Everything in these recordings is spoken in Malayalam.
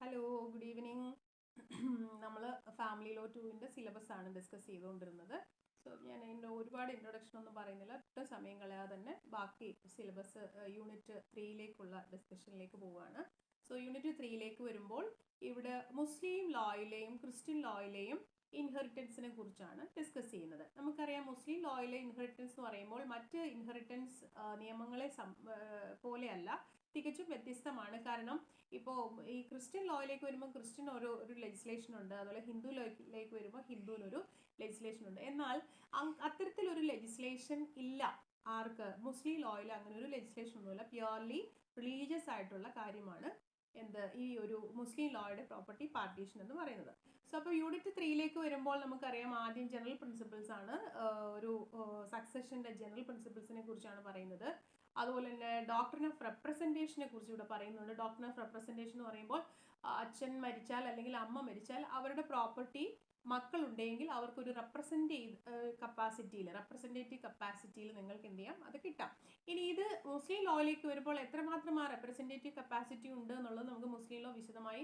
Hello, good evening. നമ്മൾ ഫാമിലി ലോ 2ൻ്റെ സിലബസ് ആണ് ഡിസ്കസ് ചെയ്തുകൊണ്ടിരുന്നത്. സോ ഞാൻ അതിൻ്റെ ഒരുപാട് ഇൻട്രൊഡക്ഷൻ ഒന്നും പറയുന്നില്ല, ഒട്ടും സമയം കളയാതെ തന്നെ ബാക്കി സിലബസ് യൂണിറ്റ് 3ലേക്കുള്ള ഡിസ്കഷനിലേക്ക് പോവുകയാണ്. സോ യൂണിറ്റ് 3ലേക്ക് വരുമ്പോൾ ഇവിടെ മുസ്ലിം ലോയിലെയും ക്രിസ്ത്യൻ ലോയിലെയും ഇൻഹെറിറ്റൻസിനെ കുറിച്ചാണ് ഡിസ്കസ് ചെയ്യുന്നത്. നമുക്കറിയാം, മുസ്ലിം ലോയിലെ ഇൻഹെറിറ്റൻസ് എന്ന് പറയുമ്പോൾ മറ്റ് ഇൻഹെറിറ്റൻസ് നിയമങ്ങളെ പോലെയല്ല, തികച്ചും വ്യത്യസ്തമാണ്. കാരണം ഇപ്പോൾ ഈ ക്രിസ്ത്യൻ ലോയിലേക്ക് വരുമ്പോൾ ക്രിസ്ത്യൻ ഒരു ലെജിസ്ലേഷൻ ഉണ്ട്, അതുപോലെ ഹിന്ദു ലോയിലേക്ക് വരുമ്പോൾ ഹിന്ദുവിനൊരു ലെജിസ്ലേഷൻ ഉണ്ട്. എന്നാൽ അത്തരത്തിലൊരു ലെജിസ്ലേഷൻ ഇല്ല ആർക്ക്, മുസ്ലിം ലോയിൽ അങ്ങനെ ഒരു ലെജിസ്ലേഷൻ ഒന്നുമില്ല. പ്യുവർലി റിലീജിയസ് ആയിട്ടുള്ള കാര്യമാണ് ഈ ഒരു മുസ്ലിം ലോയുടെ പ്രോപ്പർട്ടി പാർട്ടീഷൻ എന്ന് പറയുന്നത്. സോ അപ്പോൾ യൂണിറ്റ് 3ലേക്ക് വരുമ്പോൾ നമുക്കറിയാം, ആദ്യം ജനറൽ പ്രിൻസിപ്പിൾസ് ആണ്, ഒരു സക്സഷൻ്റെ ജനറൽ പ്രിൻസിപ്പിൾസിനെ കുറിച്ചാണ് പറയുന്നത്. അതുപോലെ തന്നെ ഡോക്ട്രിൻ ഓഫ് റെപ്രസെൻറ്റേഷനെ കുറിച്ച് ഇവിടെ പറയുന്നുണ്ട്. ഡോക്ട്രിൻ ഓഫ് റെപ്രസെൻറ്റേഷൻ എന്ന് പറയുമ്പോൾ അച്ഛൻ മരിച്ചാൽ അല്ലെങ്കിൽ അമ്മ മരിച്ചാൽ അവരുടെ പ്രോപ്പർട്ടി മക്കളുണ്ടെങ്കിൽ അവർക്കൊരു റെപ്രസെൻറ്റേറ്റീവ് കപ്പാസിറ്റിയിൽ നിങ്ങൾക്ക് എന്ത് ചെയ്യാം, അത് കിട്ടാം. ഇനി ഇത് മുസ്ലിം ലോയിലേക്ക് വരുമ്പോൾ എത്രമാത്രം ആ റെപ്രസെൻറ്റേറ്റീവ് കപ്പാസിറ്റി ഉണ്ട് എന്നുള്ളത് നമുക്ക് മുസ്ലിം ലോ വിശദമായി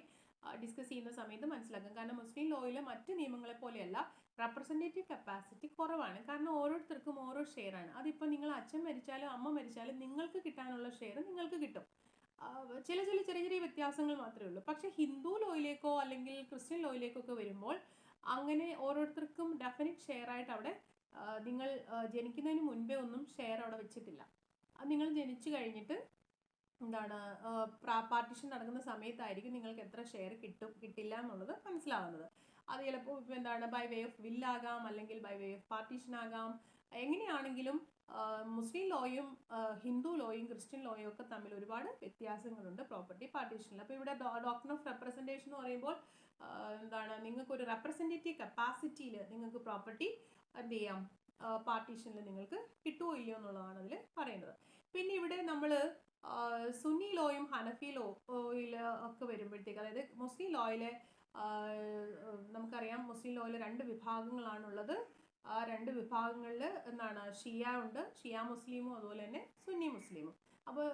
ഡിസ്കസ് ചെയ്യുന്ന സമയത്ത് മനസ്സിലാക്കാം. കാരണം മുസ്ലിം ലോയിലെ മറ്റ് നിയമങ്ങളെ പോലെയല്ല, റെപ്രസെൻറ്റേറ്റീവ് കപ്പാസിറ്റി കുറവാണ്. കാരണം ഓരോരുത്തർക്കും ഓരോ ഷെയറാണ്. അതിപ്പോൾ നിങ്ങൾ അച്ഛൻ മരിച്ചാലും അമ്മ മരിച്ചാലും നിങ്ങൾക്ക് കിട്ടാനുള്ള ഷെയർ നിങ്ങൾക്ക് കിട്ടും. ചെറിയ ചെറിയ വ്യത്യാസങ്ങൾ മാത്രമേ ഉള്ളൂ. പക്ഷേ ഹിന്ദു ലോയിലേക്കോ അല്ലെങ്കിൽ ക്രിസ്ത്യൻ ലോയിലേക്കോ ഒക്കെ വരുമ്പോൾ അങ്ങനെ ഓരോരുത്തർക്കും ഡെഫിനിറ്റ് ഷെയർ ആയിട്ട് അവിടെ നിങ്ങൾ ജനിക്കുന്നതിന് മുൻപേ ഒന്നും ഷെയർ അവിടെ വെച്ചിട്ടില്ല. അത് നിങ്ങൾ ജനിച്ചു കഴിഞ്ഞിട്ട് പാർട്ടീഷൻ നടക്കുന്ന സമയത്തായിരിക്കും നിങ്ങൾക്ക് എത്ര ഷെയർ കിട്ടില്ല എന്നുള്ളത് മനസ്സിലാവുന്നത്. അത് ചിലപ്പോൾ ബൈ വേ ഓഫ് വില്ലാകാം, അല്ലെങ്കിൽ ബൈ വേ ഓഫ് പാർട്ടീഷൻ ആകാം. എങ്ങനെയാണെങ്കിലും മുസ്ലിം ലോയും ഹിന്ദു ലോയും ക്രിസ്ത്യൻ ലോയും ഒക്കെ തമ്മിൽ ഒരുപാട് വ്യത്യാസങ്ങളുണ്ട് പ്രോപ്പർട്ടി പാർട്ടീഷനിൽ. അപ്പോൾ ഇവിടെ ഡോക്ട്രിൻ ഓഫ് റെപ്രസെൻറ്റേഷൻ എന്ന് പറയുമ്പോൾ നിങ്ങൾക്കൊരു റെപ്രസെൻറ്റേറ്റീവ് കപ്പാസിറ്റിയിൽ നിങ്ങൾക്ക് പ്രോപ്പർട്ടി എന്ത് ചെയ്യാം, പാർട്ടീഷനിൽ നിങ്ങൾക്ക് കിട്ടുമോ ഇല്ലയോ എന്നുള്ളതാണ് അതിൽ പറയുന്നത്. പിന്നെ ഇവിടെ നമ്മൾ സുന്നി ലോയും ഹനഫി ലോയിൽ ഒക്കെ വരുമ്പോഴത്തേക്ക്, അതായത് മുസ്ലിം ലോയിലെ നമുക്കറിയാം മുസ്ലിം ലോയിൽ 2 വിഭാഗങ്ങളാണുള്ളത്. ആ 2 വിഭാഗങ്ങളിൽ ഷിയ ഉണ്ട്, ഷിയ മുസ്ലിമും അതുപോലെ തന്നെ സുന്നി മുസ്ലിമും. അപ്പോൾ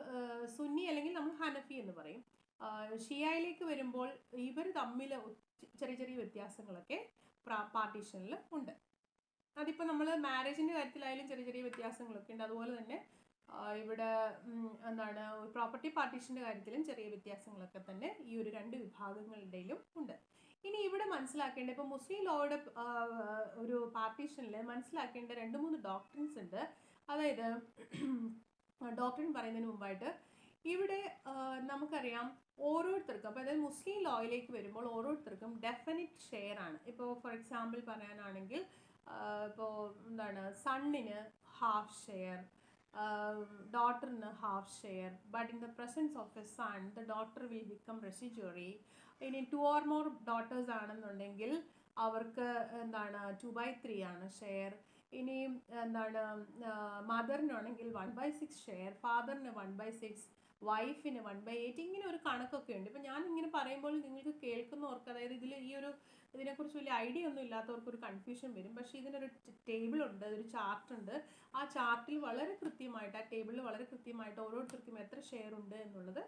സുന്നി അല്ലെങ്കിൽ നമ്മൾ ഹനഫി എന്ന് പറയും. ഷിയയിലേക്ക് വരുമ്പോൾ ഇവർ തമ്മിൽ ചെറിയ വ്യത്യാസങ്ങളൊക്കെ പാർട്ടീഷനിൽ ഉണ്ട്. അതിപ്പോൾ നമ്മൾ മാരേജിൻ്റെ കാര്യത്തിലായാലും ചെറിയ വ്യത്യാസങ്ങളൊക്കെ ഉണ്ട്. അതുപോലെ തന്നെ ഇവിടെ പ്രോപ്പർട്ടി പാർട്ടീഷൻ്റെ കാര്യത്തിലും ചെറിയ വ്യത്യാസങ്ങളൊക്കെ തന്നെ ഈ ഒരു 2 വിഭാഗങ്ങളുടെയിലും ഉണ്ട്. ഇനി ഇവിടെ മനസ്സിലാക്കേണ്ട, ഇപ്പോൾ മുസ്ലിം ലോയുടെ ഒരു പാർട്ടീഷനിൽ മനസ്സിലാക്കേണ്ട 2-3 ഡോക്ട്രിൻസ് ഉണ്ട്. അതായത് ഡോക്ട്രിൻ പറയുന്നതിന് മുമ്പായിട്ട് ഇവിടെ നമുക്കറിയാം ഓരോരുത്തർക്കും, അപ്പോൾ അതായത് മുസ്ലിം ലോയിലേക്ക് വരുമ്പോൾ ഓരോരുത്തർക്കും ഡെഫിനിറ്റ് ഷെയർ ആണ്. ഇപ്പോൾ ഫോർ എക്സാമ്പിൾ പറയാനാണെങ്കിൽ ഇപ്പോൾ സണ്ണിന് ഹാഫ് ഷെയർ, ഡോട്ടറിന് half share. But in the presence of a son the daughter will become residuary. ഇനി 2 or more ഡോട്ടേഴ്സ് ആണെന്നുണ്ടെങ്കിൽ അവർക്ക് 2/3 ആണ് ഷെയർ. ഇനി മദറിനാണെങ്കിൽ 1/6 ഷെയർ, ഫാദറിന് 1/6, വൈഫിന് 1/8. ഇങ്ങനെ ഒരു കണക്കൊക്കെ ഉണ്ട്. ഇപ്പം ഞാൻ ഇങ്ങനെ പറയുമ്പോൾ നിങ്ങൾക്ക് കേൾക്കുന്നവർക്ക്, അതായത് ഇതിനെക്കുറിച്ച് വലിയ ഐഡിയ ഒന്നും ഇല്ലാത്തവർക്ക് ഒരു കൺഫ്യൂഷൻ വരും. പക്ഷേ ഇതിനൊരു ടേബിൾ ഉണ്ട്, ഒരു ചാർട്ട് ഉണ്ട്. ആ ചാർട്ടിൽ വളരെ കൃത്യമായിട്ട്, ആ ടേബിളിൽ വളരെ കൃത്യമായിട്ട് ഓരോരുത്തർക്കും എത്ര ഷെയർ ഉണ്ട് എന്നുള്ളത്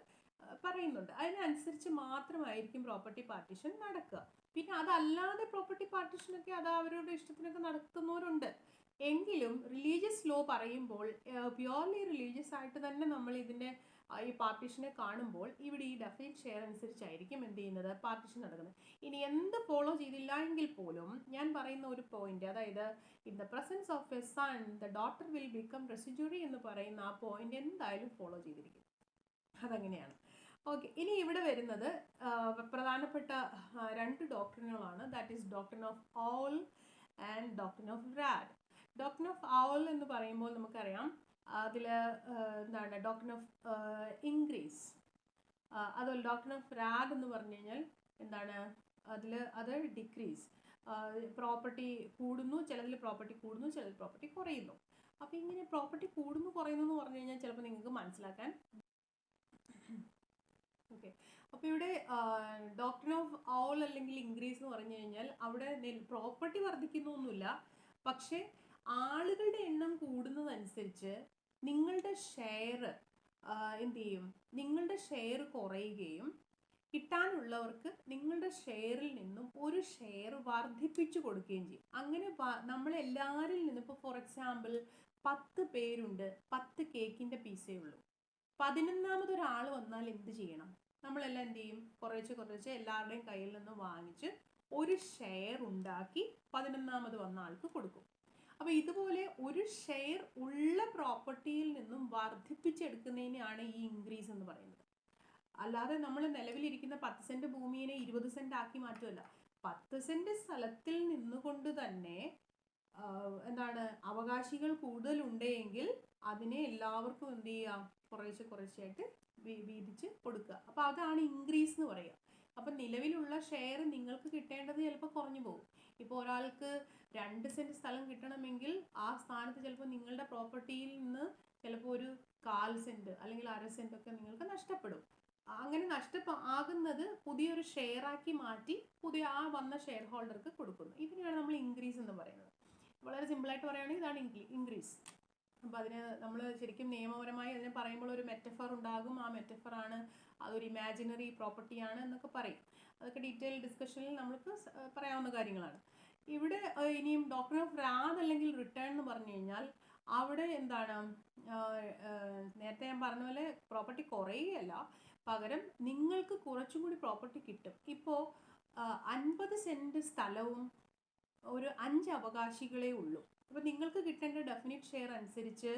പറയുന്നുണ്ട്. അതിനനുസരിച്ച് മാത്രമായിരിക്കും പ്രോപ്പർട്ടി പാർട്ടീഷൻ നടക്കുക. പിന്നെ അതല്ലാതെ പ്രോപ്പർട്ടി പാർട്ടീഷനൊക്കെ അത് അവരുടെ ഇഷ്ടത്തിനൊക്കെ നടത്തുന്നവരുണ്ട്. എങ്കിലും റിലീജിയസ് ലോ പറയുമ്പോൾ പ്യുവർലി റിലീജിയസ് ആയിട്ട് തന്നെ നമ്മൾ ഇതിൻ്റെ ഈ പാർട്ടീഷനെ കാണുമ്പോൾ ഇവിടെ ഈ ഡെഫിനിറ്റ് ഷെയർ അനുസരിച്ചായിരിക്കും എന്ത് ചെയ്യുന്നത്, പാർട്ടീഷൻ നടക്കുന്നത്. ഇനി എന്ത് ഫോളോ ചെയ്തില്ല എങ്കിൽ പോലും ഞാൻ പറയുന്ന ഒരു പോയിന്റ്, അതായത് in the presence of a son the daughter will become residuary എന്ന് പറയുന്ന ആ പോയിന്റ് എന്തായാലും ഫോളോ ചെയ്തിരിക്കും. അതങ്ങനെയാണ്. ഓക്കെ, ഇനി ഇവിടെ വരുന്നത് പ്രധാനപ്പെട്ട 2 ഡോക്ട്രിനുകളാണ്. ദാറ്റ് ഈസ് ഡോക്ട്രിൻ ഓഫ് ഓൾ ആൻഡ് ഡോക്ട്രിൻ ഓഫ് റാഡ്. ഡോക്ട്രിൻ ഓഫ് ഓൾ എന്ന് പറയുമ്പോൾ നമുക്കറിയാം അതിൽ ഡോക്ട്രിൻ ഓഫ് ഇൻക്രീസ്. അതുപോലെ ഡോക്ട്രിൻ ഓഫ് റാഡ് എന്ന് പറഞ്ഞു കഴിഞ്ഞാൽ അത് ഡിക്രീസ്. പ്രോപ്പർട്ടി കൂടുന്നു, ചിലതിൽ പ്രോപ്പർട്ടി കൂടുന്നു, ചിലതിൽ പ്രോപ്പർട്ടി കുറയുന്നു. അപ്പോൾ ഇങ്ങനെ പ്രോപ്പർട്ടി കൂടുന്നു കുറയുന്നു എന്ന് പറഞ്ഞു കഴിഞ്ഞാൽ ചിലപ്പോൾ നിങ്ങൾക്ക് മനസ്സിലാക്കാൻ. ഓക്കെ, അപ്പോൾ ഇവിടെ ഡോക്ട്രിൻ ഓഫ് ഓൾ അല്ലെങ്കിൽ ഇൻക്രീസ് എന്ന് പറഞ്ഞു കഴിഞ്ഞാൽ അവിടെ പ്രോപ്പർട്ടി വർദ്ധിക്കുന്നൊന്നുമില്ല. പക്ഷേ ആളുകളുടെ എണ്ണം കൂടുന്നതനുസരിച്ച് നിങ്ങളുടെ ഷെയർ എന്ത് ചെയ്യും, നിങ്ങളുടെ ഷെയർ കുറയുകയും കിട്ടാനുള്ളവർക്ക് നിങ്ങളുടെ ഷെയറിൽ നിന്നും ഒരു ഷെയർ വർദ്ധിപ്പിച്ചു കൊടുക്കുകയും ചെയ്യും. അങ്ങനെ നമ്മളെല്ലാവരിൽ നിന്നും ഇപ്പോൾ ഫോർ എക്സാമ്പിൾ 10 പേരുണ്ട്, 10 കേക്കിൻ്റെ പീസേ ഉള്ളൂ. 11ാമതൊരാൾ വന്നാൽ എന്ത് ചെയ്യണം? നമ്മളെല്ലാം എന്ത് ചെയ്യും? കുറേശ്ശെ എല്ലാവരുടെയും കയ്യിൽ നിന്ന് വാങ്ങിച്ച് ഒരു ഷെയർ ഉണ്ടാക്കി 11ാമത് വന്ന ആൾക്ക് കൊടുക്കും. അപ്പോൾ ഇതുപോലെ ഒരു ഷെയർ ഉള്ള പ്രോപ്പർട്ടിയിൽ നിന്നും വർദ്ധിപ്പിച്ചെടുക്കുന്നതിനെയാണ് ഈ ഇൻക്രീസ് എന്ന് പറയുന്നത്. അല്ലാതെ നമ്മൾ നിലവിലിരിക്കുന്ന 10 സെന്റ് ഭൂമിയെ 20 സെന്റ് ആക്കി മാറ്റുമല്ല. 10 സെന്റ് സ്ഥലത്തിൽ നിന്നുകൊണ്ട് തന്നെ എന്താണ് അവകാശികൾ കൂടുതലുണ്ടെങ്കിൽ അതിനെ എല്ലാവർക്കും എന്ത് ചെയ്യാം? കുറേശ്ശെയായിട്ട് വീതിച്ച് കൊടുക്കുക. അപ്പോൾ അതാണ് ഇൻക്രീസ് എന്ന് പറയുക. അപ്പം നിലവിലുള്ള ഷെയർ നിങ്ങൾക്ക് കിട്ടേണ്ടത് ചിലപ്പോൾ കുറഞ്ഞു പോകും. ഇപ്പോൾ ഒരാൾക്ക് 2 സെന്റ് സ്ഥലം കിട്ടണമെങ്കിൽ ആ സ്ഥാനത്ത് ചിലപ്പോൾ നിങ്ങളുടെ പ്രോപ്പർട്ടിയിൽ നിന്ന് ചിലപ്പോൾ ഒരു 1/4 സെന്റ് അല്ലെങ്കിൽ 1/2 സെന്റ് ഒക്കെ നിങ്ങൾക്ക് നഷ്ടപ്പെടും. അങ്ങനെ ആകുന്നത് പുതിയൊരു ഷെയറാക്കി മാറ്റി പുതിയ ആ വന്ന ഷെയർ ഹോൾഡർക്ക് കൊടുക്കുന്നു. ഇതിനെയാണ് നമ്മൾ ഇൻക്രീസ് എന്ന് പറയുന്നത്. വളരെ സിമ്പിളായിട്ട് പറയുകയാണെങ്കിൽ ഇതാണ് ഇൻക്രീസ്. അപ്പോൾ അതിന് നമ്മൾ ശരിക്കും നിയമപരമായി അതിനെ പറയുമ്പോൾ ഒരു മെറ്റഫർ ഉണ്ടാകും. ആ മെറ്റഫറാണ് അതൊരു ഇമാജിനറി പ്രോപ്പർട്ടിയാണ് എന്നൊക്കെ പറയും. അതൊക്കെ ഡീറ്റെയിൽ ഡിസ്കഷനിൽ നമുക്ക് പറയാവുന്ന കാര്യങ്ങളാണ്. ഇവിടെ ഇനിയും ഡോക്ടർ ഓഫ് റാദ് അല്ലെങ്കിൽ റിട്ടേൺ എന്ന് പറഞ്ഞു കഴിഞ്ഞാൽ അവിടെ എന്താണ്, നേരത്തെ ഞാൻ പറഞ്ഞ പോലെ പ്രോപ്പർട്ടി കുറയുകയല്ല, പകരം നിങ്ങൾക്ക് കുറച്ചും കൂടി പ്രോപ്പർട്ടി കിട്ടും. ഇപ്പോൾ 50 സെന്റ് സ്ഥലവും ഒരു 5 അവകാശികളേ ഉള്ളൂ. അപ്പോൾ നിങ്ങൾക്ക് കിട്ടേണ്ട ഡെഫിനിറ്റ് ഷെയർ അനുസരിച്ച്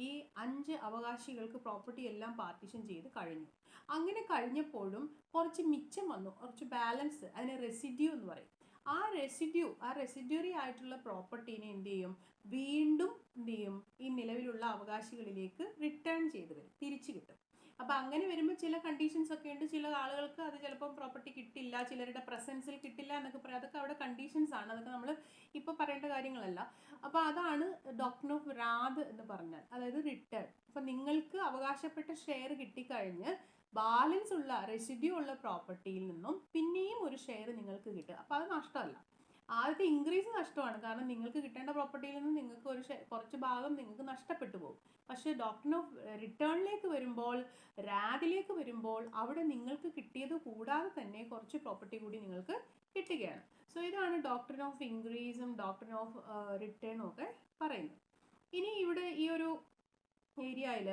ഈ 5 അവകാശികൾക്ക് പ്രോപ്പർട്ടി എല്ലാം പാർട്ടീഷൻ ചെയ്ത് കഴിഞ്ഞു. അങ്ങനെ കഴിഞ്ഞപ്പോഴും കുറച്ച് മിച്ചം വന്നു, കുറച്ച് ബാലൻസ്, അതിനെ റെസിഡ്യൂ എന്ന് പറയും. ആ റെസിഡ്യൂറി ആയിട്ടുള്ള പ്രോപ്പർട്ടീനെ എന്ത് ചെയ്യും? വീണ്ടും എന്ത് ചെയ്യും? ഈ നിലവിലുള്ള അവകാശികളിലേക്ക് റിട്ടേൺ ചെയ്ത് വരും, തിരിച്ചു കിട്ടും. അപ്പോൾ അങ്ങനെ വരുമ്പോൾ ചില കണ്ടീഷൻസ് ഒക്കെ ഉണ്ട്. ചില ആളുകൾക്ക് അത് ചിലപ്പം പ്രോപ്പർട്ടി കിട്ടില്ല, ചിലരുടെ പ്രസൻസിൽ കിട്ടില്ല എന്നൊക്കെ പറയാം. അതൊക്കെ അവിടെ കണ്ടീഷൻസ് ആണ്, അതൊക്കെ നമ്മൾ ഇപ്പോൾ പറയേണ്ട കാര്യങ്ങളല്ല. അപ്പോൾ അതാണ് ഡോക്ട്രിൻ ഓഫ് റാദ് എന്ന് പറഞ്ഞാൽ, അതായത് റിട്ടേൺ. അപ്പം നിങ്ങൾക്ക് അവകാശപ്പെട്ട ഷെയർ കിട്ടിക്കഴിഞ്ഞ് ബാലൻസ് ഉള്ള റെസിഡ്യൂ ഉള്ള പ്രോപ്പർട്ടിയിൽ നിന്നും പിന്നെയും ഒരു ഷെയർ നിങ്ങൾക്ക് കിട്ടുക. അപ്പോൾ അത് നഷ്ടമല്ല. ആദ്യത്തെ ഇൻക്രീസ് നഷ്ടമാണ്, കാരണം നിങ്ങൾക്ക് കിട്ടേണ്ട പ്രോപ്പർട്ടിയിൽ നിന്ന് നിങ്ങൾക്ക് കുറച്ച് ഭാഗം നിങ്ങൾക്ക് നഷ്ടപ്പെട്ടു പോകും. പക്ഷേ ഡോക്ട്രിൻ ഓഫ് റിട്ടേണിലേക്ക് വരുമ്പോൾ, റാദിലേക്ക് വരുമ്പോൾ അവിടെ നിങ്ങൾക്ക് കിട്ടിയത് കൂടാതെ തന്നെ കുറച്ച് പ്രോപ്പർട്ടി കൂടി നിങ്ങൾക്ക് കിട്ടുകയാണ്. സോ ഇതാണ് ഡോക്ട്രിൻ ഓഫ് ഇൻക്രീസും ഡോക്ട്രിൻ ഓഫ് റിട്ടേണും ഒക്കെ പറയുന്നത്. ഇനി ഇവിടെ ഈ ഒരു ഏരിയയിൽ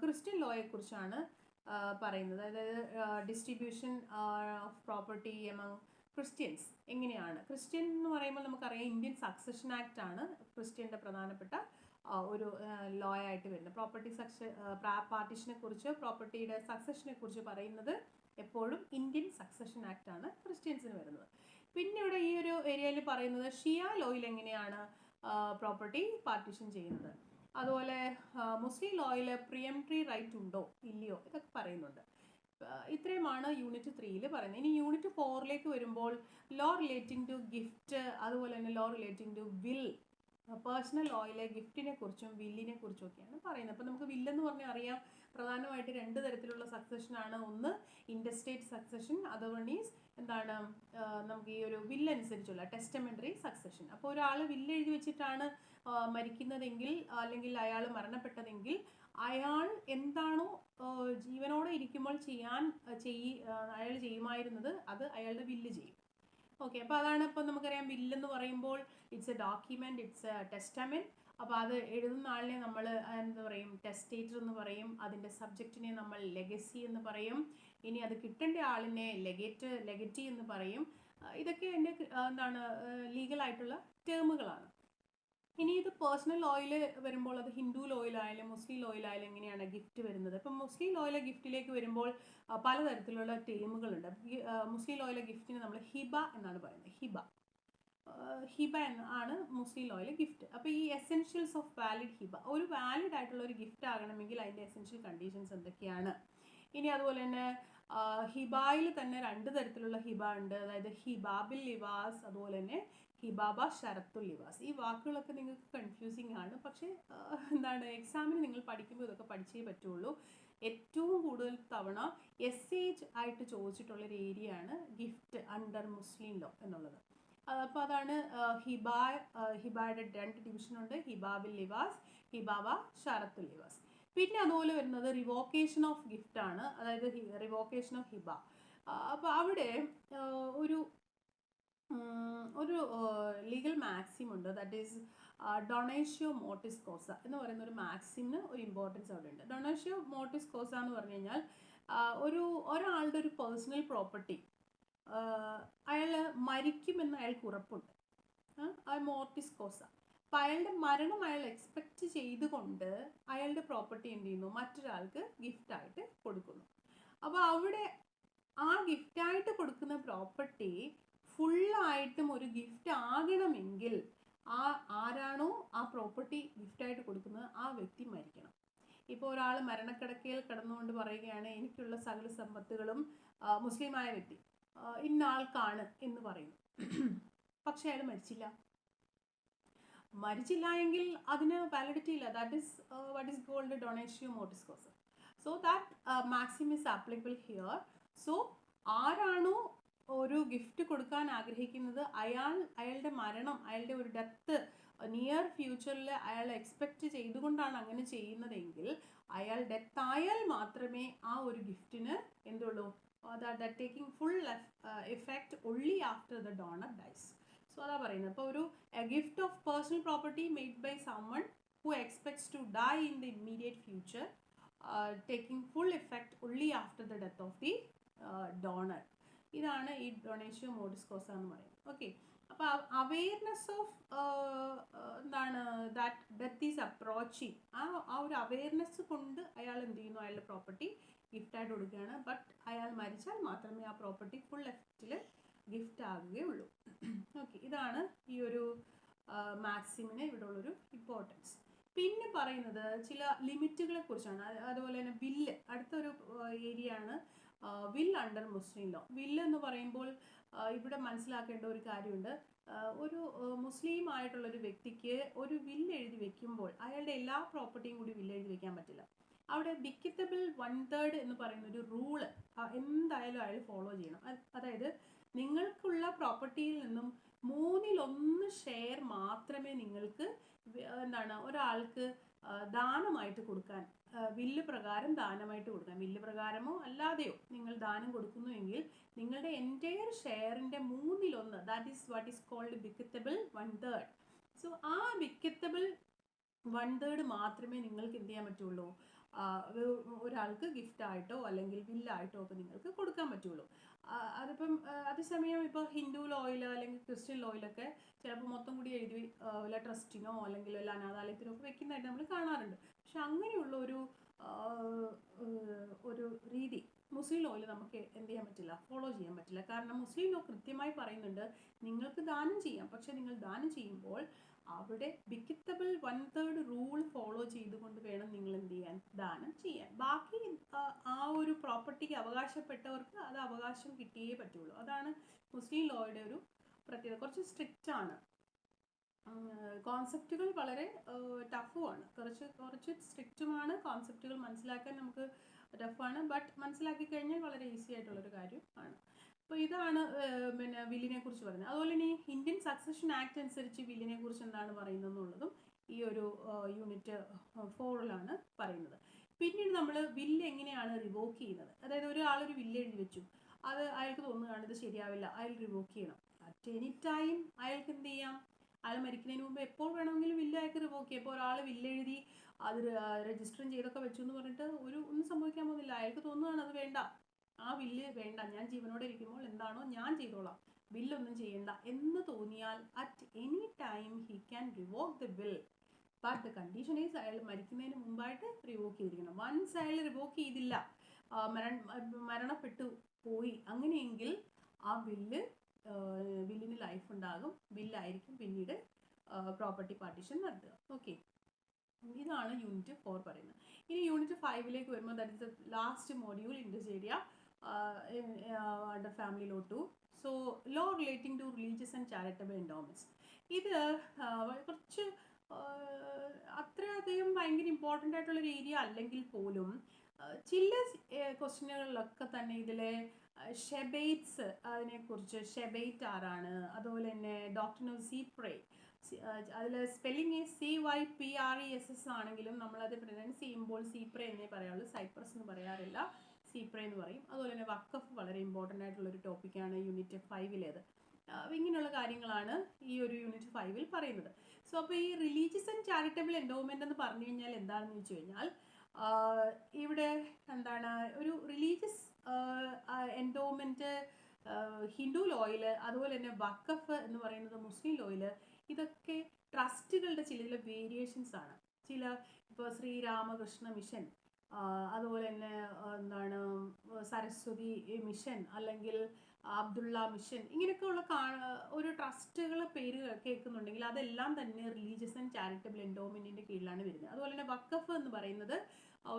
ക്രിസ്ത്യൻ ലോയെ കുറിച്ചാണ് പറയുന്നത്. അതായത് distribution of property among Christians എങ്ങനെയാണ്. ക്രിസ്ത്യൻ എന്ന് പറയുമ്പോൾ നമുക്കറിയാം ഇന്ത്യൻ സക്സഷൻ ആക്ട് ആണ് ക്രിസ്ത്യൻ്റെ പ്രധാനപ്പെട്ട ഒരു ലോ ആയിട്ട് വരുന്നത്. പ്രോപ്പർട്ടി പാർട്ടീഷനെ കുറിച്ച്, പ്രോപ്പർട്ടിയുടെ സക്സഷനെ കുറിച്ച് പറയുന്നത് എപ്പോഴും ഇന്ത്യൻ സക്സഷൻ ആക്ട് ആണ് ക്രിസ്ത്യൻസിന് വരുന്നത്. പിന്നെ ഇവിടെ ഈ ഒരു ഏരിയയിൽ പറയുന്നത് ഷിയ ലോയിൽ എങ്ങനെയാണ് പ്രോപ്പർട്ടി പാർട്ടീഷൻ ചെയ്യുന്നത്. അതുപോലെ മുസ്ലിം ലോയിൽ പ്രിയംപ്റ്ററി റൈറ്റ് ഉണ്ടോ ഇല്ലയോ ഇതൊക്കെ പറയുന്നുണ്ട്. ഇത്രയുമാണ് യൂണിറ്റ് 3 പറയുന്നത്. ഇനി യൂണിറ്റ് 4 വരുമ്പോൾ ലോ റിലേറ്റിംഗ് ടു ഗിഫ്റ്റ്, അതുപോലെ തന്നെ law relating to will, personal ലോയിലെ ഗിഫ്റ്റിനെ കുറിച്ചും വില്ലിനെ കുറിച്ചും ഒക്കെയാണ് പറയുന്നത്. അപ്പോൾ നമുക്ക് വില്ലെന്ന് പറഞ്ഞാൽ അറിയാം, പ്രധാനമായിട്ട് 2 തരത്തിലുള്ള സക്സഷനാണ്. ഒന്ന് ഇൻഡസ്റ്റേറ്റ് സക്സഷൻ, അതർ വൺ ഈസ് എന്താണ്, നമുക്ക് ഈ ഒരു വില്ലനുസരിച്ചുള്ള ടെസ്റ്റമെൻ്ററി സക്സഷൻ. അപ്പോൾ ഒരാൾ വില്ല് എഴുതി വെച്ചിട്ടാണ് മരിക്കുന്നതെങ്കിൽ അല്ലെങ്കിൽ അയാൾ മരണപ്പെട്ടതെങ്കിൽ അയാൾ എന്താണോ ജീവനോടെ ഇരിക്കുമ്പോൾ അയാൾ ചെയ്യുമായിരുന്നത് അത് അയാളുടെ വില്ല് ചെയ്യും. ഓക്കെ, അപ്പോൾ അതാണ്. ഇപ്പോൾ നമുക്കറിയാം വില്ലെന്ന് പറയുമ്പോൾ it's A document, it's A testament. അപ്പോൾ അത് എഴുതുന്ന ആളിനെ നമ്മൾ എന്താ പറയും? ടെസ്റ്റേറ്റർ എന്ന് പറയും. അതിൻ്റെ സബ്ജക്റ്റിനെ നമ്മൾ ലെഗസി എന്ന് പറയും. ഇനി അത് കിട്ടേണ്ട ആളിനെ ലെഗറ്റി എന്ന് പറയും. ഇതൊക്കെ എൻ്റെ എന്താണ് ലീഗലായിട്ടുള്ള ടേമുകളാണ്. ഇനി ഇത് പേഴ്സണൽ ലോയിൽ വരുമ്പോൾ അത് ഹിന്ദു ലോയിലായാലും മുസ്ലിം ലോയിലായാലും എങ്ങനെയാണ് ഗിഫ്റ്റ് വരുന്നത്. ഇപ്പം മുസ്ലിം ലോയിലെ ഗിഫ്റ്റിലേക്ക് വരുമ്പോൾ പലതരത്തിലുള്ള ടേമുകളുണ്ട്. മുസ്ലിം ലോയിലെ ഗിഫ്റ്റിന് നമ്മൾ ഹിബ എന്നാണ് പറയുന്നത്. ഹിബ ആണ് മുസ്ലിം ലോയിലെ ഗിഫ്റ്റ്. അപ്പോൾ ഈ എസെൻഷ്യൽസ് ഓഫ് വാലിഡ് ഹിബ, ഒരു വാലിഡ് ആയിട്ടുള്ള ഒരു ഗിഫ്റ്റ് ആകണമെങ്കിൽ അതിൻ്റെ എസെൻഷ്യൽ കണ്ടീഷൻസ് എന്തൊക്കെയാണ്. ഇനി അതുപോലെ തന്നെ ഹിബായിൽ തന്നെ 2 തരത്തിലുള്ള ഹിബ ഉണ്ട്. അതായത് ഹിബാബിൽ ലിവാസ്, അതുപോലെ തന്നെ ഹിബാബ ഷറത്തുൽ ലിവാസ്. ഈ വാക്കുകളൊക്കെ നിങ്ങൾക്ക് കൺഫ്യൂസിങ് ആണ്, പക്ഷേ എന്താണ് എക്സാമിന് നിങ്ങൾ പഠിക്കുമ്പോൾ ഇതൊക്കെ പഠിച്ചേ പറ്റുള്ളൂ. ഏറ്റവും കൂടുതൽ തവണ SH ആയിട്ട് ചോദിച്ചിട്ടുള്ളൊരു ഏരിയയാണ് ഗിഫ്റ്റ് അണ്ടർ മുസ്ലിം ലോ എന്നുള്ളത്. അപ്പോൾ അതാണ് ഹിബയുടെ 2 ഡിവിഷനുണ്ട്, ഹിബാബിൽ ലിവാസ്, ഹിബാബ ഷറത്തുൽ ലിവാസ്. പിന്നെ അതുപോലെ വരുന്നത് റിവോക്കേഷൻ ഓഫ് ഗിഫ്റ്റ് ആണ്, അതായത് റിവോക്കേഷൻ ഓഫ് ഹിബ. അപ്പോൾ അവിടെ ഒരു ഒരു ലീഗൽ മാക്സിം ഉണ്ട്, ദാറ്റ് ഈസ് ഡൊണേഷ്യോ മോട്ടിസ് കോസ എന്ന് പറയുന്ന ഒരു മാക്സിമിന് ഒരു ഇമ്പോർട്ടൻസ് അവിടെ ഉണ്ട്. ഡൊണേഷ്യോ മോട്ടിസ് കോസ എന്ന് പറഞ്ഞു കഴിഞ്ഞാൽ ഒരാളുടെ ഒരു പേഴ്സണൽ പ്രോപ്പർട്ടി അയാൾ മരിക്കുമെന്ന് അയാൾക്ക് ഉറപ്പുണ്ട്, മോർട്ടിസ് കോസ. അപ്പം അയാളുടെ മരണം അയാൾ എക്സ്പെക്റ്റ് ചെയ്തുകൊണ്ട് അയാളുടെ പ്രോപ്പർട്ടി എന്ത് ചെയ്യുന്നു, മറ്റൊരാൾക്ക് ഗിഫ്റ്റായിട്ട് കൊടുക്കുന്നു. അപ്പോൾ അവിടെ ആ ഗിഫ്റ്റായിട്ട് കൊടുക്കുന്ന പ്രോപ്പർട്ടി ഫുള്ളായിട്ടും ഒരു ഗിഫ്റ്റ് ആകണമെങ്കിൽ ആരാണോ ആ പ്രോപ്പർട്ടി ഗിഫ്റ്റായിട്ട് കൊടുക്കുന്നത് ആ വ്യക്തി മരിക്കണം. ഇപ്പോൾ ഒരാൾ മരണക്കിടക്കയിൽ കിടന്നുകൊണ്ട് പറയുകയാണ് എനിക്കുള്ള സകല സമ്പത്തുകളും മുസ്ലിമായ വ്യക്തി ഇന്ന ആൾക്കാണ് എന്ന് പറയുന്നു. പക്ഷെ അയാൾ മരിച്ചില്ല എങ്കിൽ അതിന് വാലിഡിറ്റി ഇല്ല. That is what is called ഡൊണേഷ്യോ മോട്ടിസ് കോസ. So that maxim is applicable here. So ആരാണോ ഒരു ഗിഫ്റ്റ് കൊടുക്കാൻ ആഗ്രഹിക്കുന്നത് അയാളുടെ മരണം, അയാളുടെ ഒരു ഡെത്ത് നിയർ ഫ്യൂച്ചറിൽ അയാൾ എക്സ്പെക്റ്റ് ചെയ്തുകൊണ്ടാണ് അങ്ങനെ ചെയ്യുന്നതെങ്കിൽ അയാൾ ഡെത്ത് ആയാൽ മാത്രമേ ആ ഒരു ഗിഫ്റ്റിന് എന്തുള്ളൂ, that taking full effect only after the donor dies. So അതാ പറയുന്നത്. അപ്പോൾ ഒരു gift of personal property made by someone who expects to die in the immediate future taking full effect only after the death of the donor. ഇതാണ് ഈ ഡൊണേഷ്യോ മോട്ടിസ് കോസ എന്ന് പറയുന്നത്. ഓക്കെ, അപ്പോൾ അവെയർനെസ് ഓഫ് എന്താണ് ദാറ്റ് ഡെത്ത് ഈസ് അപ്രോച്ചിങ്, ആ ഒരു അവെയർനെസ് കൊണ്ട് അയാൾ എന്ത് ചെയ്യുന്നു, അയാളുടെ പ്രോപ്പർട്ടി ഗിഫ്റ്റായിട്ട് കൊടുക്കുകയാണ്. ബട്ട് അയാൾ മരിച്ചാൽ മാത്രമേ ആ പ്രോപ്പർട്ടി ഫുൾ എഫക്റ്റിൽ ഗിഫ്റ്റ് ആകുകയുള്ളൂ. ഓക്കെ, ഇതാണ് ഈ ഒരു മാക്സിമിന് ഇവിടെ ഉള്ളൊരു ഇമ്പോർട്ടൻസ്. പിന്നെ പറയുന്നത് ചില ലിമിറ്റുകളെ കുറിച്ചാണ്. അതുപോലെ തന്നെ വില്ല്, അടുത്തൊരു ഏരിയ ആണ് വിൽ അണ്ടർ മുസ്ലിം ലോ. വില്ല് എന്ന് പറയുമ്പോൾ ഇവിടെ മനസ്സിലാക്കേണ്ട ഒരു കാര്യമുണ്ട്. ഒരു മുസ്ലിം ആയിട്ടുള്ളൊരു വ്യക്തിക്ക് ഒരു വില്ല് എഴുതി വെക്കുമ്പോൾ അയാളുടെ എല്ലാ പ്രോപ്പർട്ടിയും കൂടി വില്ല് എഴുതി വെക്കാൻ പറ്റില്ല. അവിടെ ബിക്കറ്റബിൾ 1/3 എന്ന് പറയുന്ന ഒരു റൂള് എന്തായാലും അയാൾ ഫോളോ ചെയ്യണം. അതായത് നിങ്ങൾക്കുള്ള പ്രോപ്പർട്ടിയിൽ നിന്നും 1/3 ഷെയർ മാത്രമേ നിങ്ങൾക്ക് എന്താണ് ഒരാൾക്ക് ദാനമായിട്ട് കൊടുക്കാൻ, വില്ല് പ്രകാരം ദാനമായിട്ട് കൊടുക്കാൻ, വില്ല് പ്രകാരമോ അല്ലാതെയോ നിങ്ങൾ ദാനം കൊടുക്കുന്നുവെങ്കിൽ നിങ്ങളുടെ എൻറ്റയർ ഷെയറിൻ്റെ 1/3, that is what is called bequeathable 1/3. So ആ ബിക്കറ്റബിൾ 1/3 മാത്രമേ നിങ്ങൾക്ക് എന്ത് ചെയ്യാൻ പറ്റുള്ളൂ, ഒരാൾക്ക് ഗിഫ്റ്റായിട്ടോ അല്ലെങ്കിൽ വില്ലായിട്ടോ ഒക്കെ നിങ്ങൾക്ക് കൊടുക്കാൻ പറ്റുള്ളൂ. അതിപ്പം അതേസമയം ഇപ്പോൾ ഹിന്ദു ലോയിൽ അല്ലെങ്കിൽ ക്രിസ്ത്യൻ ലോയിലൊക്കെ ചിലപ്പോൾ മൊത്തം കൂടി എഴുതി വല്ല ട്രസ്റ്റിനോ അല്ലെങ്കിൽ വല്ല അനാഥാലയത്തിനോ ഒക്കെ വെക്കുന്നതായിട്ട് നമ്മൾ കാണാറുണ്ട്. പക്ഷെ അങ്ങനെയുള്ള ഒരു രീതി മുസ്ലിം ലോയിൽ നമുക്ക് എന്ത് ചെയ്യാൻ പറ്റില്ല, ഫോളോ ചെയ്യാൻ പറ്റില്ല. കാരണം മുസ്ലിം ലോ കൃത്യമായി പറയുന്നുണ്ട് നിങ്ങൾക്ക് ദാനം ചെയ്യാം, പക്ഷെ നിങ്ങൾ ദാനം ചെയ്യുമ്പോൾ അവിടെ ബിക്കറ്റബിൾ 1/3 റൂൾ ഫോളോ ചെയ്തുകൊണ്ട് വേണം നിങ്ങൾ എന്ത് ചെയ്യാൻ, ദാനം ചെയ്യാൻ. ബാക്കി ആ ഒരു പ്രോപ്പർട്ടിക്ക് അവകാശപ്പെട്ടവർക്ക് അത് അവകാശം കിട്ടിയേ പറ്റുള്ളൂ. അതാണ് മുസ്ലിം ലോയുടെ ഒരു പ്രത്യേകത. കുറച്ച് സ്ട്രിക്റ്റ് ആണ്, കോൺസെപ്റ്റുകൾ വളരെ ടഫുമാണ്, കുറച്ച് സ്ട്രിക്റ്റുമാണ്. കോൺസെപ്റ്റുകൾ മനസ്സിലാക്കാൻ നമുക്ക് ടഫാണ്, ബട്ട് മനസ്സിലാക്കി കഴിഞ്ഞാൽ വളരെ ഈസി ആയിട്ടുള്ളൊരു കാര്യമാണ്. അപ്പോൾ ഇതാണ് പിന്നെ വില്ലിനെ കുറിച്ച് പറയുന്നത്. അതുപോലെ തന്നെ ഇന്ത്യൻ സക്സഷൻ ആക്ട് അനുസരിച്ച് വില്ലിനെ കുറിച്ച് എന്താണ് പറയുന്നത് എന്നുള്ളതും ഈ ഒരു യൂണിറ്റ് 4 പറയുന്നത്. പിന്നീട് നമ്മൾ വില്ല് എങ്ങനെയാണ് റിവോക്ക് ചെയ്യുന്നത്. അതായത് ഒരാളൊരു വില്ല് എഴുതി വെച്ചു, അത് അയാൾക്ക് തോന്നുകയാണ് ഇത് ശരിയാവില്ല, അയാൾ റിവോക്ക് ചെയ്യണം. അറ്റ് എനി ടൈം അയാൾക്ക് എന്ത് ചെയ്യാം, അയാൾ മരിക്കുന്നതിന് മുമ്പ് എപ്പോൾ വേണമെങ്കിലും വില്ല് അയാൾക്ക് റിവോക്ക് ചെയ്യാം. ഇപ്പോൾ ഒരാൾ വില്ലെഴുതി അത് രജിസ്റ്ററും ചെയ്തൊക്കെ വെച്ചു എന്ന് പറഞ്ഞിട്ട് ഒന്നും സംഭവിക്കാൻ പോകുന്നില്ല. അയാൾക്ക് തോന്നുകയാണ് അത് വേണ്ട, ആ വില്ല് വേണ്ട, ഞാൻ ജീവനോടെ ഇരിക്കുമ്പോൾ എന്താണോ ഞാൻ ചെയ്തോളാം, ബില്ലൊന്നും ചെയ്യണ്ട എന്ന് തോന്നിയാൽ at any time he can revoke the bill. But the condition is അയാൾ മരിക്കുന്നതിന് മുമ്പായിട്ട് റിവോക്ക് ചെയ്തിരിക്കണം. വൺസ് അയാൾ റിവോക്ക് ചെയ്തില്ല, മരണപ്പെട്ടു പോയി, അങ്ങനെയെങ്കിൽ ആ ബില്ലിന് ലൈഫ് ഉണ്ടാകും, ബില്ലായിരിക്കും പിന്നീട് പ്രോപ്പർട്ടി പാർട്ടീഷൻ നടത്തുക. ഓക്കെ, ഇതാണ് യൂണിറ്റ് 4 പറയുന്നത്. ഇനി യൂണിറ്റ് 5 വരുമ്പോൾ that is the last module in this area under family law 2. So law relating to religious and charitable endowments. ഇത് കുറച്ച് അത്രയധികം ഭയങ്കര ഇമ്പോർട്ടൻ്റ് ആയിട്ടുള്ളൊരു ഏരിയ അല്ലെങ്കിൽ പോലും ചില ക്വസ്റ്റ്യനുകളിലൊക്കെ തന്നെ ഇതിലെ ഷെബൈറ്റ്സ്, അതിനെക്കുറിച്ച് ഷെബൈറ്റ് ആരാണ്, അതുപോലെ തന്നെ ഡോക്ട്രിൻ ഓഫ് സീപ്രേ, അതിൽ സ്പെല്ലിങ് CYPRESS ആണെങ്കിലും നമ്മളത് പ്രൊനൗൺസ് ചെയ്യുമ്പോൾ സീപ്രേ എന്നേ പറയാറുള്ളൂ, സൈപ്രസ് എന്ന് പറയാറില്ല. സീപ്ര എന്ന് പറയും. അതുപോലെ തന്നെ വഖഫ് വളരെ ഇമ്പോർട്ടൻ്റ് ആയിട്ടുള്ളൊരു ടോപ്പിക്കാണ് യൂണിറ്റ് 5-ലേത്. ഇങ്ങനെയുള്ള കാര്യങ്ങളാണ് ഈ ഒരു യൂണിറ്റ് 5-ൽ പറയുന്നത്. സോ അപ്പോൾ ഈ റിലീജിയസ് ആൻഡ് ചാരിറ്റബിൾ എൻഡോവ്മെൻ്റ് എന്ന് പറഞ്ഞു കഴിഞ്ഞാൽ എന്താണെന്ന് വെച്ച് കഴിഞ്ഞാൽ ഇവിടെ എന്താണ് ഒരു റിലീജിയസ് എൻഡോവ്മെൻറ്റ് ഹിന്ദു ലോയിൽ, അതുപോലെ തന്നെ വഖഫ് എന്ന് പറയുന്നത് മുസ്ലിം ലോയിൽ, ഇതൊക്കെ ട്രസ്റ്റുകളുടെ ചില വേരിയേഷൻസ് ആണ്. ചില ഇപ്പോൾ ശ്രീരാമകൃഷ്ണ മിഷൻ, അതുപോലെ തന്നെ എന്താണ് സരസ്വതി മിഷൻ, അല്ലെങ്കിൽ അബ്ദുള്ള മിഷൻ, ഇങ്ങനെയൊക്കെയുള്ള ഒരു ട്രസ്റ്റുകൾ പേര് കേൾക്കുന്നുണ്ടെങ്കിൽ അതെല്ലാം തന്നെ റിലീജിയസ് ആൻഡ് ചാരിറ്റബിൾ എൻഡോവ്മെൻറ്റിൻ്റെ കീഴിലാണ് വരുന്നത്. അതുപോലെ തന്നെ വഖഫ് എന്ന് പറയുന്നത്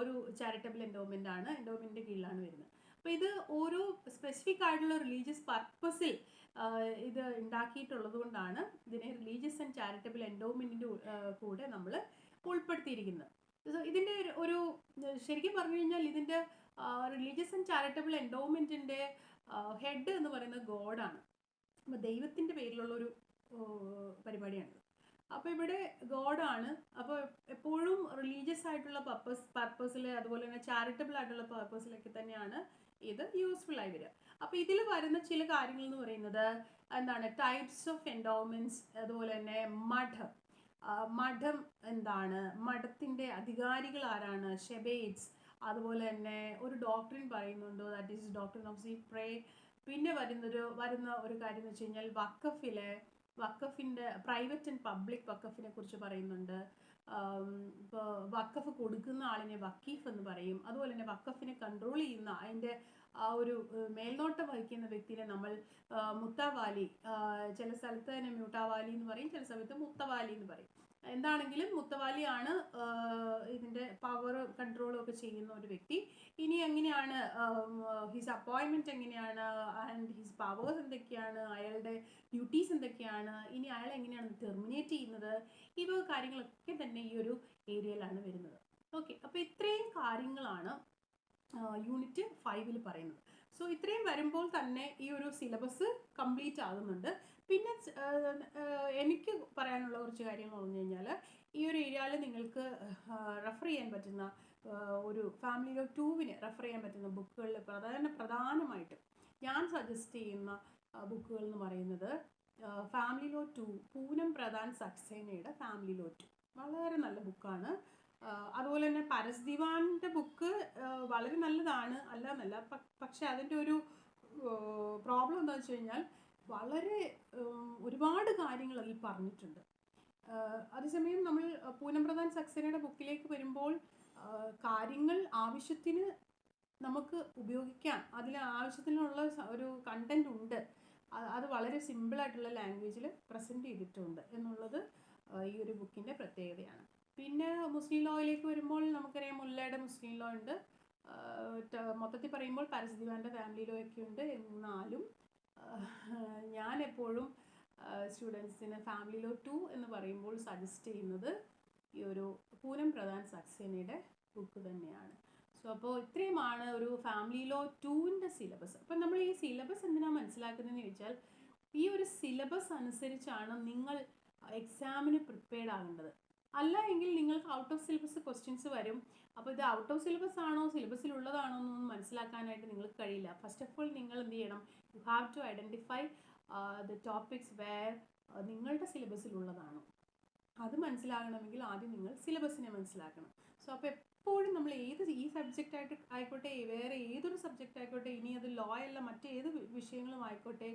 ഒരു ചാരിറ്റബിൾ എൻഡോവ്മെൻറ്റിൻ്റെ കീഴിലാണ് വരുന്നത്. അപ്പോൾ ഇത് ഓരോ സ്പെസിഫിക് ആയിട്ടുള്ള റിലീജിയസ് പർപ്പസിൽ ഇത് ഉണ്ടാക്കിയിട്ടുള്ളത് കൊണ്ടാണ് ഇതിനെ റിലീജിയസ് ആൻഡ് ചാരിറ്റബിൾ എൻഡോവ്മെൻറ്റിൻ്റെ കൂടെ നമ്മൾ ഉൾപ്പെടുത്തിയിരിക്കുന്നത്. ഇതിൻ്റെ ഒരു ശരിക്കും പറഞ്ഞു കഴിഞ്ഞാൽ ഇതിൻ്റെ റിലീജിയസ് ആൻഡ് ചാരിറ്റബിൾ എൻഡോവ്മെൻറ്റിൻ്റെ ഹെഡ് എന്ന് പറയുന്നത് ഗോഡാണ്. അപ്പോൾ ദൈവത്തിൻ്റെ പേരിലുള്ളൊരു പരിപാടിയാണ്. അപ്പോൾ ഇവിടെ ഗോഡാണ്. അപ്പോൾ എപ്പോഴും റിലീജിയസ് ആയിട്ടുള്ള പർപ്പസിൽ, അതുപോലെ തന്നെ ചാരിറ്റബിൾ ആയിട്ടുള്ള പർപ്പസിലൊക്കെ തന്നെയാണ് ഇത് യൂസ്ഫുൾ ആയി വരിക. അപ്പോൾ ഇതിൽ വരുന്ന ചില കാര്യങ്ങൾ എന്ന് പറയുന്നത് എന്താണ്, ടൈപ്സ് ഓഫ് എൻഡോവ്മെൻറ്റ്സ്, അതുപോലെ തന്നെ മഠം എന്താണ്, മഠത്തിൻ്റെ അധികാരികൾ ആരാണ്, ഷെബേറ്റ്സ്, അതുപോലെ തന്നെ ഒരു ഡോക്ട്രിൻ പറയുന്നുണ്ട്, ദാറ്റ് ഈസ് ഡോക്ട്രിൻ ഓഫ് സീപ്ര. പിന്നെ വരുന്ന ഒരു കാര്യം എന്ന് വെച്ച് കഴിഞ്ഞാൽ വഖഫിൻ്റെ പ്രൈവറ്റ് ആൻഡ് പബ്ലിക് വഖഫിനെ കുറിച്ച് പറയുന്നുണ്ട്. ഇപ്പോൾ വഖഫ് കൊടുക്കുന്ന ആളിനെ വക്കീഫ് എന്ന് പറയും. അതുപോലെ തന്നെ വഖഫിനെ കൺട്രോൾ ചെയ്യുന്ന, അതിൻ്റെ ആ ഒരു മേൽനോട്ടം വഹിക്കുന്ന വ്യക്തിനെ നമ്മൾ മുത്തവാലി, ചില സ്ഥലത്ത് തന്നെ മ്യൂട്ടാവാലി എന്ന് പറയും, ചില സമയത്ത് മുത്തവാലി എന്ന് പറയും. എന്താണെങ്കിലും മുത്തവാലിയാണ് ഇതിൻ്റെ പവർ കൺട്രോളും ഒക്കെ ചെയ്യുന്ന ഒരു വ്യക്തി. ഇനി എങ്ങനെയാണ് ഹിസ് അപ്പോയിൻമെൻറ്റ് എങ്ങനെയാണ്, ആൻഡ് ഹിസ് പവേഴ്സ് എന്തൊക്കെയാണ്, അയാളുടെ ഡ്യൂട്ടീസ് എന്തൊക്കെയാണ്, ഇനി അയാൾ എങ്ങനെയാണ് ടെർമിനേറ്റ് ചെയ്യുന്നത്, ഈ കാര്യങ്ങളൊക്കെ തന്നെ ഈ ഒരു ഏരിയയിലാണ് വരുന്നത്. ഓക്കെ, അപ്പോൾ ഇത്രയും കാര്യങ്ങളാണ് യൂണിറ്റ് 5-ൽ പറയുന്നത്. സോ ഇത്രയും വരുമ്പോൾ തന്നെ ഈ ഒരു സിലബസ് കംപ്ലീറ്റ് ആകുന്നുണ്ട്. പിന്നെ എനിക്ക് പറയാനുള്ള കുറച്ച് കാര്യങ്ങൾ പറഞ്ഞു കഴിഞ്ഞാൽ, ഈ ഒരു ഏരിയയിൽ നിങ്ങൾക്ക് റെഫർ ചെയ്യാൻ പറ്റുന്ന ഒരു ഫാമിലി ലോ 2-ന് റെഫർ ചെയ്യാൻ പറ്റുന്ന ബുക്കുകളിൽ പ്രധാനമായിട്ട് ഞാൻ സജസ്റ്റ് ചെയ്യുന്ന ബുക്കുകൾ എന്ന് പറയുന്നത് ഫാമിലി ലോ 2, പൂനം പ്രധാൻ സക്സേനയുടെ ഫാമിലി ലോ 2 വളരെ നല്ല ബുക്കാണ്. അതുപോലെ തന്നെ പരസ് ദിവാൻ്റെ ബുക്ക് വളരെ നല്ലതാണ്, അല്ല പക്ഷെ അതിൻ്റെ ഒരു പ്രോബ്ലം എന്താണെന്ന് വെച്ച് കഴിഞ്ഞാൽ വളരെ ഒരുപാട് കാര്യങ്ങൾ അതിൽ പറഞ്ഞിട്ടുണ്ട്. അതേസമയം നമ്മൾ പൂനം പ്രധാൻ സക്സേനയുടെ ബുക്കിലേക്ക് വരുമ്പോൾ കാര്യങ്ങൾ ആവശ്യത്തിന് നമുക്ക് ഉപയോഗിക്കാം, അതിൽ ആവശ്യത്തിനുള്ള ഒരു കണ്ടന്റ് ഉണ്ട്, അത് വളരെ സിമ്പിളായിട്ടുള്ള ലാംഗ്വേജിൽ പ്രസൻറ്റ് ചെയ്തിട്ടുണ്ട് എന്നുള്ളത് ഈ ഒരു ബുക്കിൻ്റെ പ്രത്യേകതയാണ്. പിന്നെ മുസ്ലിം ലോയിലേക്ക് വരുമ്പോൾ നമുക്കറിയാം മുല്ലയുടെ മുസ്ലിം ലോ ഉണ്ട്. മൊത്തത്തിൽ പറയുമ്പോൾ പരസ് ദിവാൻ്റെ ഫാമിലി ലോ ഒക്കെ ഉണ്ട്. എന്നാലും ഞാൻ എപ്പോഴും സ്റ്റുഡൻസിന് ഫാമിലി ലോ 2 എന്ന് പറയുമ്പോൾ സജസ്റ്റ് ചെയ്യുന്നത് ഈ ഒരു പൂനം പ്രധാൻ സക്സേനയുടെ ബുക്ക് തന്നെയാണ്. സോ അപ്പോൾ ഇത്രയുമാണ് ഒരു ഫാമിലി ലോ 2ൻ്റെ സിലബസ്. അപ്പം നമ്മൾ ഈ സിലബസ് എന്തിനാണ് മനസ്സിലാക്കുന്നതെന്ന് ചോദിച്ചാൽ, ഈ ഒരു സിലബസ് അനുസരിച്ചാണ് നിങ്ങൾ എക്സാമിന് പ്രിപ്പയർഡ് ആകേണ്ടത്. അല്ല എങ്കിൽ നിങ്ങൾക്ക് ഔട്ട് ഓഫ് സിലബസ് ക്വസ്റ്റ്യൻസ് വരും. അപ്പോൾ ഇത് ഔട്ട് ഓഫ് സിലബസ് ആണോ സിലബസിലുള്ളതാണോ എന്നൊന്നും മനസ്സിലാക്കാനായിട്ട് നിങ്ങൾക്ക് കഴിയില്ല. ഫസ്റ്റ് ഓഫ് ഓൾ നിങ്ങൾ എന്ത് ചെയ്യണം, you have to identify the topics where നിങ്ങളുടെ സിലബസിലുള്ളതാണോ. അത് മനസ്സിലാകണമെങ്കിൽ ആദ്യം നിങ്ങൾ സിലബസിനെ മനസ്സിലാക്കണം. സോ അപ്പോൾ എപ്പോഴും നമ്മൾ ഈ സബ്ജക്റ്റ് ആയിക്കോട്ടെ, വേറെ ഏതൊരു സബ്ജക്റ്റ് ആയിക്കോട്ടെ, ഇനി അത് ലോ അല്ല മറ്റേത് വിഷയങ്ങളും ആയിക്കോട്ടെ,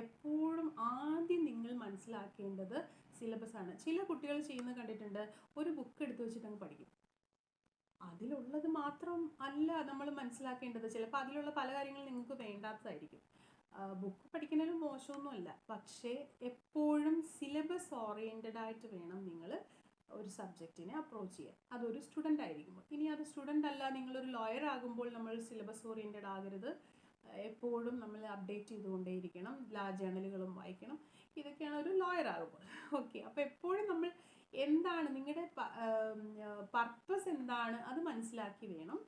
എപ്പോഴും ആദ്യം നിങ്ങൾ മനസ്സിലാക്കേണ്ടത് സിലബസാണ്. ചില കുട്ടികൾ ചെയ്യുന്നത് കണ്ടിട്ടുണ്ട്, ഒരു ബുക്ക് എടുത്ത് വെച്ചിട്ട് അങ്ങ് പഠിക്കും. അതിലുള്ളത് മാത്രം അല്ല നമ്മൾ മനസ്സിലാക്കേണ്ടത്. ചിലപ്പോൾ അതിലുള്ള പല കാര്യങ്ങളും നിങ്ങൾക്ക് വേണ്ടാത്തതായിരിക്കും. ബുക്ക് പഠിക്കുന്നതിന് മോശമൊന്നുമല്ല, പക്ഷേ എപ്പോഴും സിലബസ് ഓറിയൻറ്റഡ് ആയിട്ട് വേണം നിങ്ങൾ ഒരു സബ്ജക്റ്റിനെ അപ്രോച്ച് ചെയ്യാൻ. അതൊരു സ്റ്റുഡൻ്റ് ആയിരിക്കുമ്പോൾ. ഇനി അത് സ്റ്റുഡൻ്റ് അല്ല, നിങ്ങളൊരു ലോയർ ആകുമ്പോൾ നമ്മൾ സിലബസ് ഓറിയൻറ്റഡ് ആകരുത്. എപ്പോഴും നമ്മൾ അപ്ഡേറ്റ് ചെയ്തുകൊണ്ടേയിരിക്കണം, ജേണലുകളും വായിക്കണം. ഇതൊക്കെയാണ് ഒരു ലോയർ ആകുമ്പോൾ. ഓക്കെ, അപ്പോൾ എപ്പോഴും നമ്മൾ എന്താണ് നിങ്ങളുടെ പർപ്പസ് എന്താണ് അത് മനസ്സിലാക്കി വേണം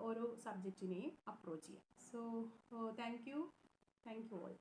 ഓരോ സബ്ജക്റ്റിനെയും അപ്രോച്ച് ചെയ്യാൻ. So thank you all.